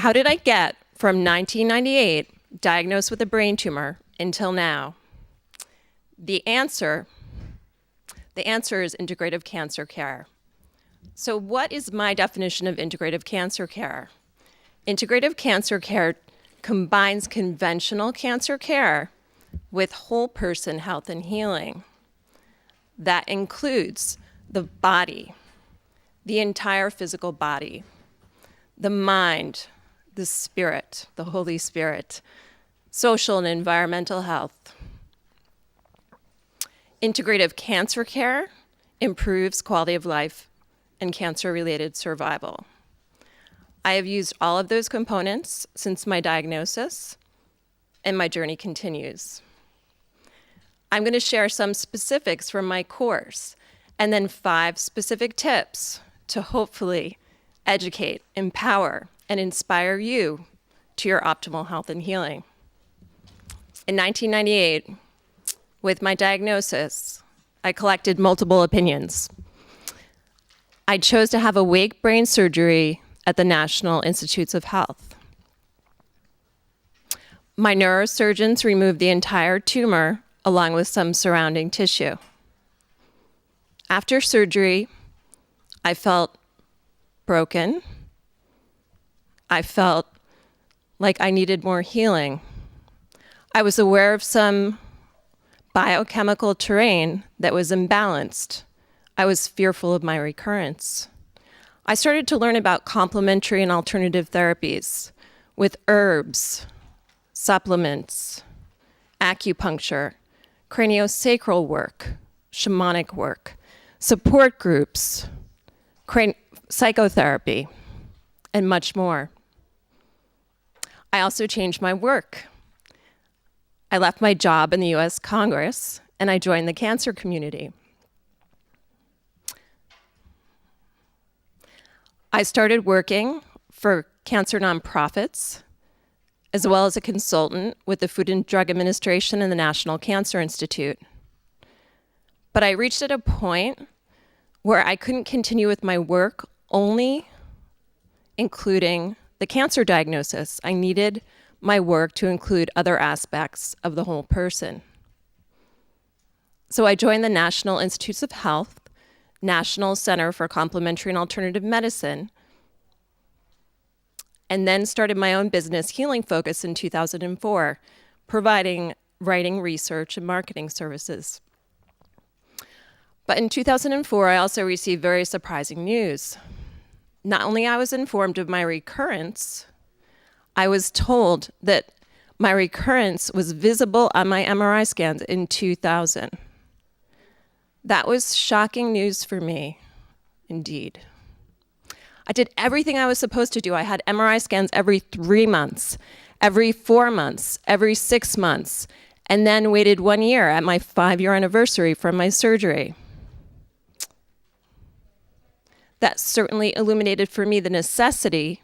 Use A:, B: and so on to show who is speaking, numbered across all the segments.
A: How did I get from 1998, diagnosed with a brain tumor, until now? The answer is integrative cancer care. So what is my definition of integrative cancer care? Integrative cancer care combines conventional cancer care with whole person health and healing. That includes the body, the entire physical body, the mind, the spirit, the Holy Spirit, social and environmental health. Integrative cancer care improves quality of life and cancer-related survival. I have used all of those components since my diagnosis, and my journey continues. I'm going to share some specifics from my course, and then 5 specific tips to hopefully educate, empower, and inspire you to your optimal health and healing. In 1998, with my diagnosis, I collected multiple opinions. I chose to have awake brain surgery at the National Institutes of Health. My neurosurgeons removed the entire tumor along with some surrounding tissue. After surgery, I felt broken. I felt like I needed more healing. I was aware of some biochemical terrain that was imbalanced. I was fearful of my recurrence. I started to learn about complementary and alternative therapies with herbs, supplements, acupuncture, craniosacral work, shamanic work, support groups, psychotherapy, and much more. I also changed my work. I left my job in the US Congress and I joined the cancer community. I started working for cancer nonprofits, as well as a consultant with the Food and Drug Administration and the National Cancer Institute. But I reached at a point where I couldn't continue with my work only including the cancer diagnosis. I needed my work to include other aspects of the whole person. So I joined the National Institutes of Health, National Center for Complementary and Alternative Medicine, and then started my own business, Healing Focus, in 2004, providing writing, research, and marketing services. But in 2004, I also received very surprising news. Not only I was informed of my recurrence, I was told that my recurrence was visible on my MRI scans in 2000. That was shocking news for me, indeed. I did everything I was supposed to do. I had MRI scans every 3 months, every 4 months, every 6 months, and then waited 1 year at my 5-year anniversary from my surgery. That certainly illuminated for me the necessity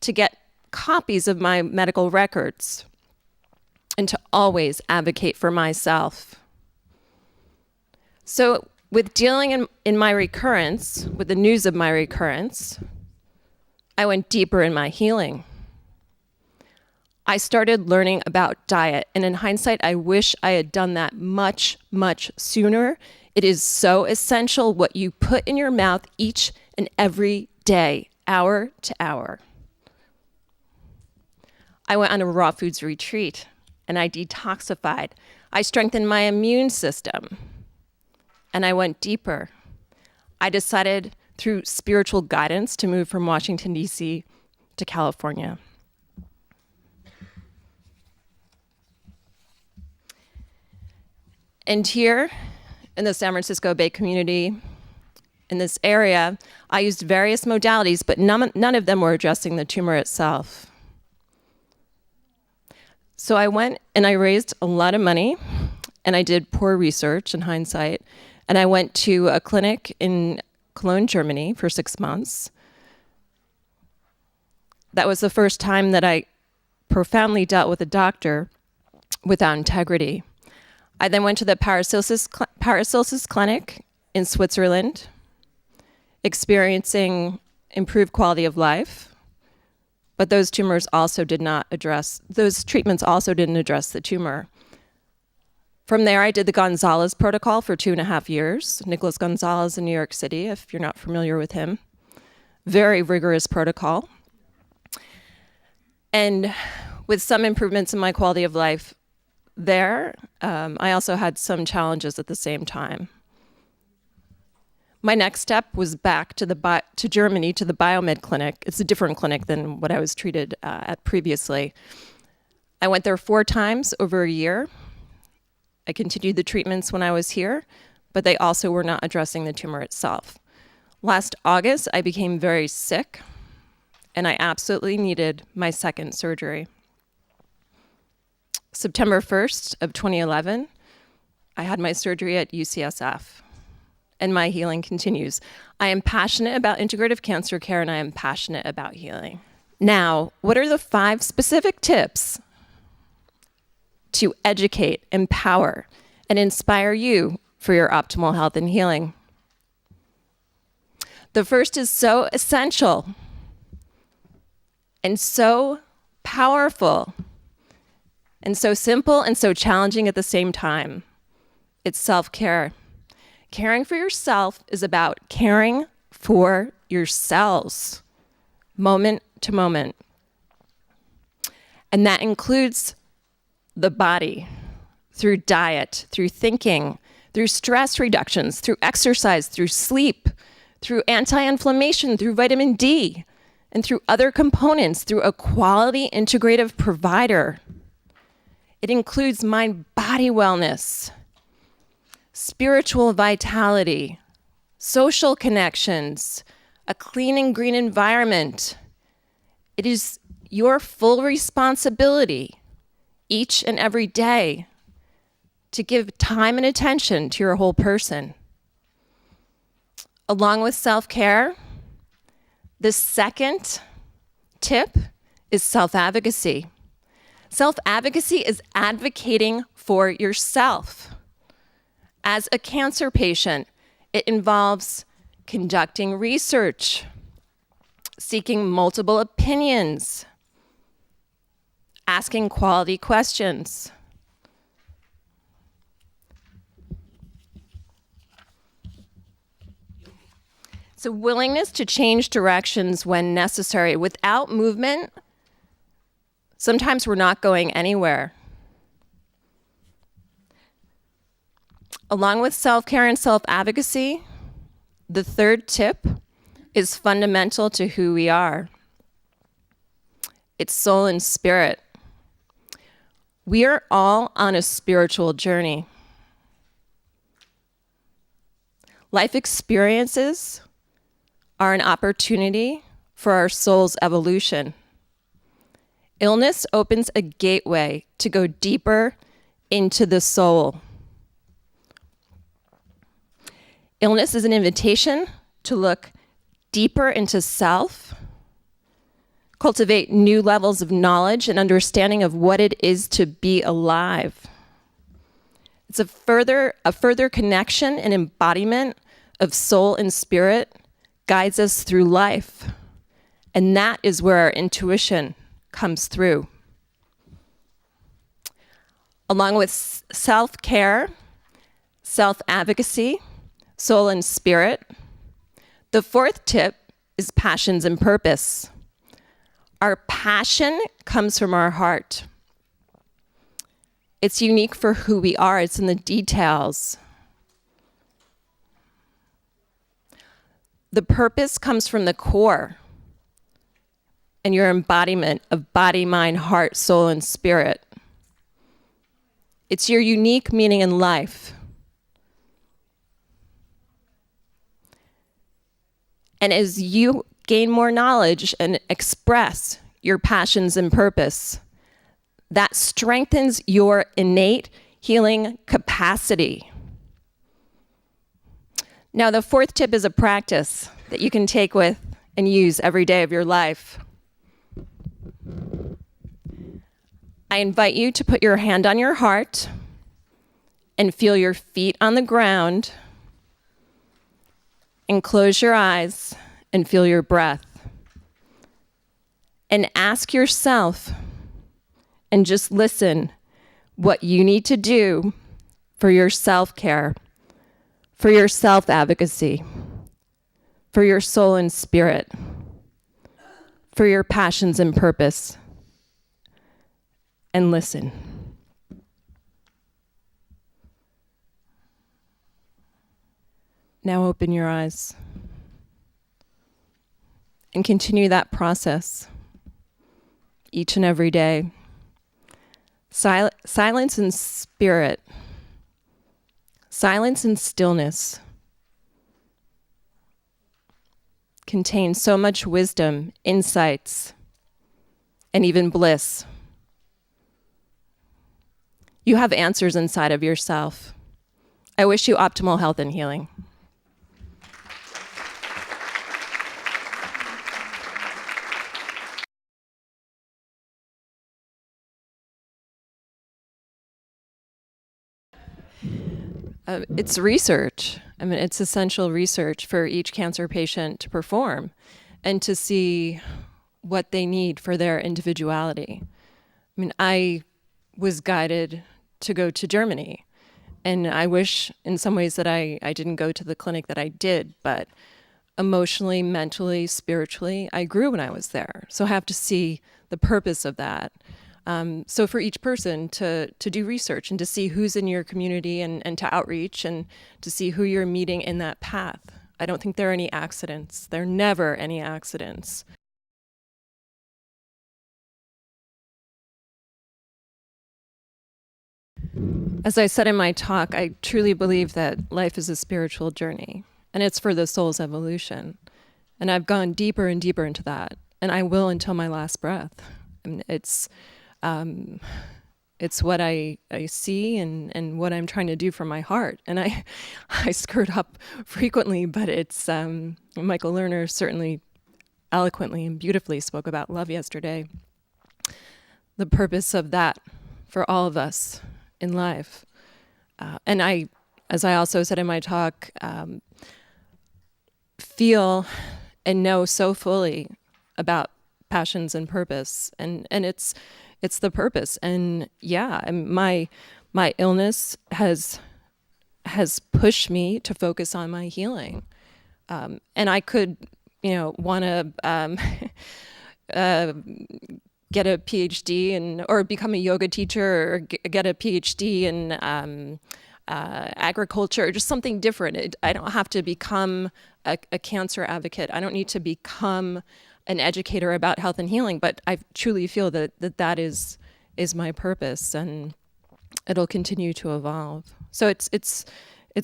A: to get copies of my medical records and to always advocate for myself. So with dealing in my recurrence, with the news of my recurrence, I went deeper in my healing. I started learning about diet, and in hindsight, I wish I had done that much, much sooner. It is so essential what you put in your mouth each and every day, hour to hour. I went on a raw foods retreat, and I detoxified. I strengthened my immune system. And I went deeper. I decided through spiritual guidance to move from Washington, D.C. to California. And here in the San Francisco Bay community, in this area, I used various modalities, but none of them were addressing the tumor itself. So I went and I raised a lot of money, and I did poor research in hindsight. And I went to a clinic in Cologne, Germany for 6 months. That was the first time that I profoundly dealt with a doctor without integrity. I then went to the Paracelsus Clinic in Switzerland, experiencing improved quality of life, but those treatments also didn't address the tumor. From there, I did the Gonzalez protocol for 2.5 years. Nicholas Gonzalez in New York City, if you're not familiar with him. Very rigorous protocol. And with some improvements in my quality of life there, I also had some challenges at the same time. My next step was back to Germany, to the Biomed clinic. It's a different clinic than what I was treated at previously. I went there 4 times over a year. I continued the treatments when I was here, but they also were not addressing the tumor itself. Last August, I became very sick, and I absolutely needed my second surgery. September 1st of 2011, I had my surgery at UCSF, and my healing continues. I am passionate about integrative cancer care, and I am passionate about healing. Now, what are the 5 specific tips to educate, empower, and inspire you for your optimal health and healing? The first is so essential and so powerful and so simple and so challenging at the same time. It's self-care. Caring for yourself is about caring for yourselves, moment to moment. And that includes the body, through diet, through thinking, through stress reductions, through exercise, through sleep, through anti-inflammation, through vitamin D, and through other components, through a quality integrative provider. It includes mind-body wellness, spiritual vitality, social connections, a clean and green environment. It is your full responsibility each and every day to give time and attention to your whole person. Along with self-care, the second tip is self-advocacy. Self-advocacy is advocating for yourself. As a cancer patient, it involves conducting research, seeking multiple opinions, asking quality questions. It's a willingness to change directions when necessary. Without movement, sometimes we're not going anywhere. Along with self-care and self-advocacy, the third tip is fundamental to who we are. It's soul and spirit. We are all on a spiritual journey. Life experiences are an opportunity for our soul's evolution. Illness opens a gateway to go deeper into the soul. Illness is an invitation to look deeper into self, cultivate new levels of knowledge and understanding of what it is to be alive. It's a further connection and embodiment of soul and spirit guides us through life. And that is where our intuition comes through. Along with self-care, self-advocacy, soul and spirit, the fourth tip is passions and purpose. Our passion comes from our heart. It's unique for who we are. It's in the details. The purpose comes from the core and your embodiment of body, mind, heart, soul, and spirit. It's your unique meaning in life. And as you gain more knowledge and express your passions and purpose, that strengthens your innate healing capacity. Now, the fourth tip is a practice that you can take with and use every day of your life. I invite you to put your hand on your heart and feel your feet on the ground and close your eyes and feel your breath. and ask yourself and just listen what you need to do for your self-care, for your self-advocacy, for your soul and spirit, for your passions and purpose, and listen. Now open your eyes and continue that process each and every day. Silence and spirit, silence and stillness contain so much wisdom, insights, and even bliss. You have answers inside of yourself. I wish you optimal health and healing. It's research. I mean, it's essential research for each cancer patient to perform and to see what they need for their individuality. I mean, I was guided to go to Germany, and I wish in some ways that I didn't go to the clinic that I did, but emotionally, mentally, spiritually, I grew when I was there. So I have to see the purpose of that. So for each person to do research and to see who's in your community and to outreach and to see who you're meeting in that path. I don't think there are any accidents. There are never any accidents. As I said in my talk, I truly believe that life is a spiritual journey, and it's for the soul's evolution. And I've gone deeper and deeper into that, and I will until my last breath. I mean, it's what I see and what I'm trying to do from my heart. And I skirt up frequently, but it's, Michael Lerner certainly eloquently and beautifully spoke about love yesterday. The purpose of that for all of us in life. And I, as I also said in my talk, feel and know so fully about passions and purpose. And it's the purpose. And yeah, my illness has pushed me to focus on my healing. And I could, want to get a PhD or become a yoga teacher or get a PhD in agriculture, or just something different. I don't have to become a cancer advocate. I don't need to become an educator about health and healing, but I truly feel that is my purpose, and it'll continue to evolve. So it's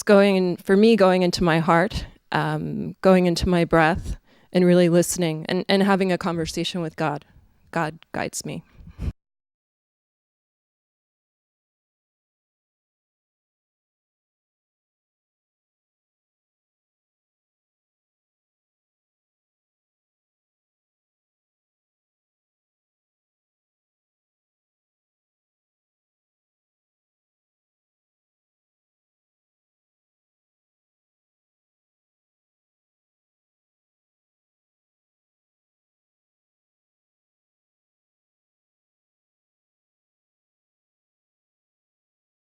A: going into my heart, going into my breath, and really listening and having a conversation with God. God guides me.